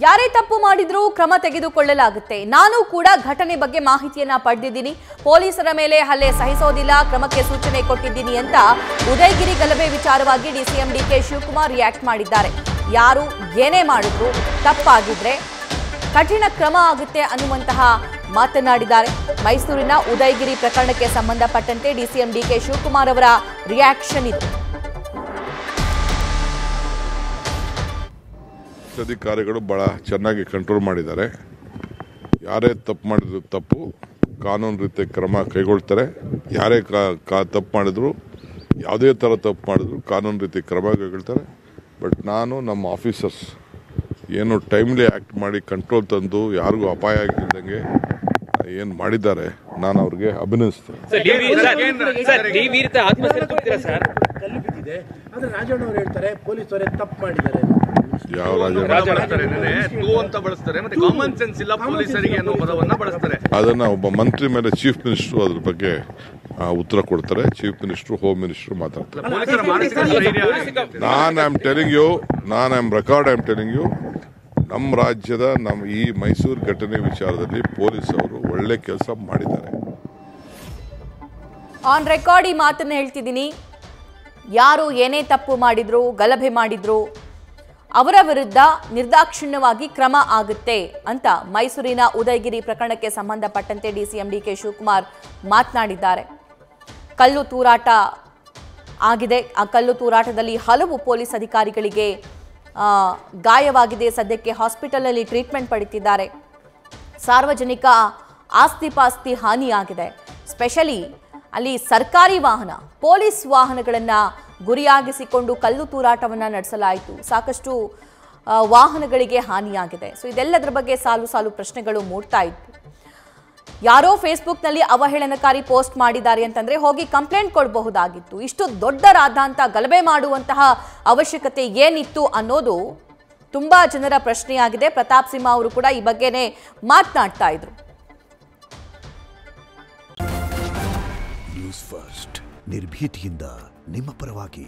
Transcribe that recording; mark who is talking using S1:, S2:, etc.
S1: ಯಾರೇ ತಪ್ಪು ಮಾಡಿದ್ರೂ ಕ್ರಮ ತೆಗೆದುಕೊಳ್ಳಲಾಗುತ್ತೆ. ನಾನು ಕೂಡ ಘಟನೆ ಬಗ್ಗೆ ಮಾಹಿತಿಯನ್ನ ಪಡೆದಿದ್ದೀನಿ. ಪೊಲೀಸರ ಮೇಲೆ ಹಲ್ಲೆ ಸಹಿಸೋದಿಲ್ಲ, ಕ್ರಮಕ್ಕೆ ಸೂಚನೆ ಕೊಟ್ಟಿದ್ದೀನಿ ಅಂತ ಉದಯಗಿರಿ ಗಲಭೆ ವಿಚಾರವಾಗಿ ಡಿಸಿಎಂ ಡಿಕೆ ಶಿವಕುಮಾರ್ ರಿಯಾಕ್ಟ್ ಮಾಡಿದ್ದಾರೆ. ಯಾರು ಏನೇ ಮಾಡಿದ್ರು ತಪ್ಪಾಗಿದ್ರೆ ಕಠಿಣ ಕ್ರಮ ಆಗುತ್ತೆ ಅನ್ನುವಂತಹ ಮಾತನಾಡಿದ್ದಾರೆ. ಮೈಸೂರಿನ ಉದಯಗಿರಿ ಪ್ರಕರಣಕ್ಕೆ ಸಂಬಂಧಪಟ್ಟಂತೆ ಡಿಸಿಎಂ ಡಿಕೆ ಶಿವಕುಮಾರ್ ಅವರ ರಿಯಾಕ್ಷನ್ ಇದು.
S2: ಅಧಿಕಾರಿಗಳು ಬಹಳ ಚೆನ್ನಾಗಿ ಕಂಟ್ರೋಲ್ ಮಾಡಿದ್ದಾರೆ. ಯಾರೇ ತಪ್ಪು ಮಾಡಿದ್ರು ತಪ್ಪು ಕಾನೂನು ರೀತಿಯ ಕ್ರಮ ಕೈಗೊಳ್ತಾರೆ. ಯಾರೇ ತಪ್ಪು ಮಾಡಿದ್ರು, ಯಾವುದೇ ಥರ ತಪ್ಪು ಮಾಡಿದ್ರು ಕಾನೂನು ರೀತಿ ಕ್ರಮ ಕೈಗೊಳ್ತಾರೆ. ಬಟ್ ನಾನು ನಮ್ಮ ಆಫೀಸರ್ಸ್ ಏನು ಟೈಮ್ಲಿ ಆ್ಯಕ್ಟ್ ಮಾಡಿ ಕಂಟ್ರೋಲ್ ತಂದು ಯಾರಿಗೂ ಅಪಾಯ ಆಗಿದ್ದಂಗೆ ಏನು ಮಾಡಿದ್ದಾರೆ, ನಾನು ಅವ್ರಿಗೆ ಅಭಿನಂದಿಸ್ತೇನೆ. ಯಾವ ಅದನ್ನ ಒಬ್ಬ ಮಂತ್ರಿ ಮೇಲೆ ಚೀಫ್ ಮಿನಿಸ್ಟರ್ ಅದ್ರ ಬಗ್ಗೆ ಉತ್ತರ ಕೊಡ್ತಾರೆ. ಚೀಫ್ ಮಿನಿಸ್ಟರ್, ಹೋಮ್ ಮಿನಿಸ್ಟರ್ ಮಾತಾಡ್ತಾರೆ. ನಾನು ಐ ಆಮ್ ಟೆಲಿಂಗ್ ಯು ನಮ್ಮ ರಾಜ್ಯದ ಈ ಮೈಸೂರು ಘಟನೆ ವಿಚಾರದಲ್ಲಿ ಪೊಲೀಸ್ ಅವರು ಒಳ್ಳೆ ಕೆಲಸ ಮಾಡಿದ್ದಾರೆ.
S1: ಆನ್ ರೆಕಾರ್ಡ್ ಈ ಮಾತನ್ನು ಹೇಳ್ತಿದ್ದೀನಿ. ಯಾರು ಏನೇ ತಪ್ಪು ಮಾಡಿದ್ರು, ಗಲಭೆ ಮಾಡಿದ್ರು, ಅವರ ವಿರುದ್ಧ ನಿರ್ದಾಕ್ಷಿಣ್ಯವಾಗಿ ಕ್ರಮ ಆಗುತ್ತೆ ಅಂತ ಮೈಸೂರಿನ ಉದಯಗಿರಿ ಪ್ರಕರಣಕ್ಕೆ ಸಂಬಂಧಪಟ್ಟಂತೆ ಡಿಸಿಎಂ ಡಿಕೆ ಶಿವಕುಮಾರ್ ಮಾತನಾಡಿದ್ದಾರೆ. ಕಲ್ಲು ತೂರಾಟ ಆಗಿದೆ. ಆ ಕಲ್ಲು ತೂರಾಟದಲ್ಲಿ ಹಲವು ಪೊಲೀಸ್ ಅಧಿಕಾರಿಗಳಿಗೆ ಗಾಯವಾಗಿದೆ. ಸದ್ಯಕ್ಕೆ ಹಾಸ್ಪಿಟಲಲ್ಲಿ ಟ್ರೀಟ್ಮೆಂಟ್ ಪಡೆಯುತ್ತಿದ್ದಾರೆ. ಸಾರ್ವಜನಿಕ ಆಸ್ತಿ ಪಾಸ್ತಿ ಹಾನಿಯಾಗಿದೆ. ಸ್ಪೆಷಲಿ ಅಲ್ಲಿ ಸರ್ಕಾರಿ ವಾಹನ, ಪೊಲೀಸ್ ವಾಹನಗಳನ್ನು ಗುರಿಯಾಗಿಸಿಕೊಂಡು ಕಲ್ಲು ತೂರಾಟವನ್ನು ನಡೆಸಲಾಯಿತು. ಸಾಕಷ್ಟು ವಾಹನಗಳಿಗೆ ಹಾನಿಯಾಗಿದೆ. ಸೊ ಇದೆಲ್ಲದರ ಬಗ್ಗೆ ಸಾಲು ಸಾಲು ಪ್ರಶ್ನೆಗಳು ಮೂಡ್ತಾ ಇತ್ತು. ಯಾರೋ ಫೇಸ್ಬುಕ್ನಲ್ಲಿ ಅವಹೇಳನಕಾರಿ ಪೋಸ್ಟ್ ಮಾಡಿದ್ದಾರೆ ಅಂತಂದ್ರೆ ಹೋಗಿ ಕಂಪ್ಲೇಂಟ್ ಕೊಡಬಹುದಾಗಿತ್ತು. ಇಷ್ಟು ದೊಡ್ಡ ರಾದ್ಧಾಂತ ಗಲಭೆ ಮಾಡುವಂತಹ ಅವಶ್ಯಕತೆ ಏನಿತ್ತು ಅನ್ನೋದು ತುಂಬಾ ಜನರ ಪ್ರಶ್ನೆಯಾಗಿದೆ. ಪ್ರತಾಪ್ ಸಿಂಹ ಅವರು ಕೂಡ ಈ ಬಗ್ಗೆನೇ ಮಾತನಾಡ್ತಾ ಇದ್ರು.
S3: ನ್ಯೂಸ್ ಫಸ್ಟ್ ನಿರ್ಭೀತಿಯಿಂದ ನಿಮ್ಮ ಪರವಾಗಿ.